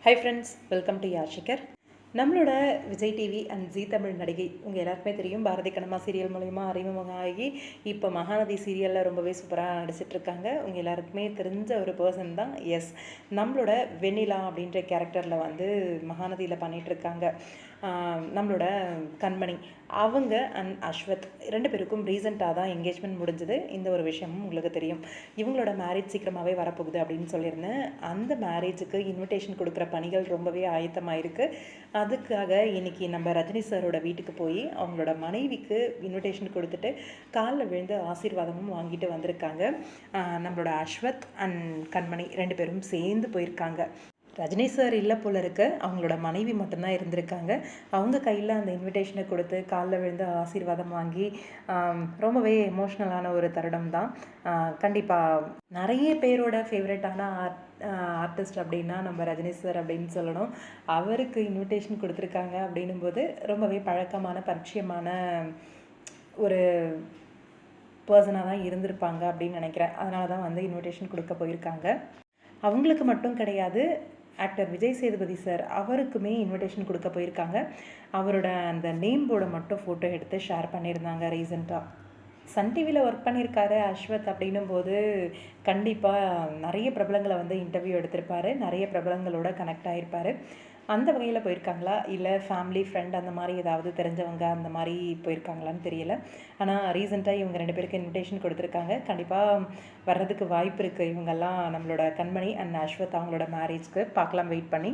High friends, welcome to யாஷிகர். நம்மளோட Vijay TV and Zee Tamil நடிகை உங்கள் எல்லாருக்குமே தெரியும். பாரதி கண்ணம்மா சீரியல் மூலிமா அறிமுகம் ஆகி இப்போ மகாநதி சீரியலில் ரொம்பவே சூப்பராக நடிச்சிட்ருக்காங்க. உங்கள் எல்லாருக்குமே தெரிஞ்ச ஒரு பர்சன் தான். எஸ், நம்மளோட வெண்ணிலா அப்படின்ற கேரக்டரில் வந்து மகாநதியில் பண்ணிகிட்ருக்காங்க. நம்மளோட கண்மணி அவங்க அண்ட் அஸ்வத் ரெண்டு பேருக்கும் ரீசெண்டாக தான் என்கேஜ்மெண்ட் முடிஞ்சது. இந்த ஒரு விஷயமும் உங்களுக்கு தெரியும். இவங்களோட மேரேஜ் சீக்கிரமாகவே வரப்போகுது அப்படின்னு சொல்லியிருந்தேன். அந்த மேரேஜுக்கு இன்விடேஷன் கொடுக்குற பணிகள் ரொம்பவே ஆயத்தமாக இருக்குது. அதுக்காக இன்றைக்கி நம்ம ரஜினி சாரோட வீட்டுக்கு போய் அவங்களோட மனைவிக்கு இன்விடேஷன் கொடுத்துட்டு காலில் விழுந்து ஆசீர்வாதமும் வாங்கிட்டு வந்திருக்காங்க. நம்மளோட அஸ்வத் அண்ட் கண்மணி ரெண்டு பேரும் சேர்ந்து போயிருக்காங்க. ரஜினி சார் இல்லை போல இருக்கு, அவங்களோட மனைவி மட்டும்தான் இருந்திருக்காங்க. அவங்க கையில் அந்த இன்விடேஷனை கொடுத்து காலில் விழுந்து ஆசீர்வாதம் வாங்கி ரொம்பவே எமோஷ்னலான ஒரு தருணம் தான். கண்டிப்பாக நிறைய பேரோட ஃபேவரட்டான ஆர்டிஸ்ட் அப்படின்னா நம்ம ரஜினி சார் அப்படின்னு சொல்லணும். அவருக்கு இன்விடேஷன் கொடுத்துருக்காங்க அப்படின்னும் போது ரொம்பவே பழக்கமான பரிச்சயமான ஒரு பர்சனாக தான் இருந்திருப்பாங்க அப்படின்னு நினைக்கிறேன். அதனால தான் வந்து இன்விடேஷன் கொடுக்க போயிருக்காங்க. அவங்களுக்கு மட்டும் கிடையாது, ஆக்டர் விஜய் சேதுபதி சார் அவருக்குமே இன்விடேஷன் கொடுக்க போயிருக்காங்க. அவரோட அந்த நேம் போர்டை மட்டும் ஃபோட்டோ எடுத்து ஷேர் பண்ணியிருந்தாங்க ரீசெண்டாக. சன் டிவியில் ஒர்க் பண்ணியிருக்காரு அஸ்வத் அப்படின்னும் போது கண்டிப்பாக நிறைய பிரபலங்களை வந்து இன்டர்வியூ எடுத்திருப்பார், நிறைய பிரபலங்களோட கனெக்ட் ஆகிருப்பார். அந்த வகையில் போயிருக்காங்களா இல்லை ஃபேமிலி ஃப்ரெண்ட் அந்த மாதிரி ஏதாவது தெரிஞ்சவங்க அந்த மாதிரி போயிருக்காங்களான்னு தெரியல. ஆனால் ரீசெண்டாக இவங்க ரெண்டு பேருக்கு இன்விடேஷன் கொடுத்துருக்காங்க. கண்டிப்பாக வர்றதுக்கு வாய்ப்பு இருக்குது. இவங்கெல்லாம் நம்மளோட கண்மணி அண்ட் அஸ்வத் அவங்களோட மேரேஜ்க்கு பார்க்கலாம், வெயிட் பண்ணி.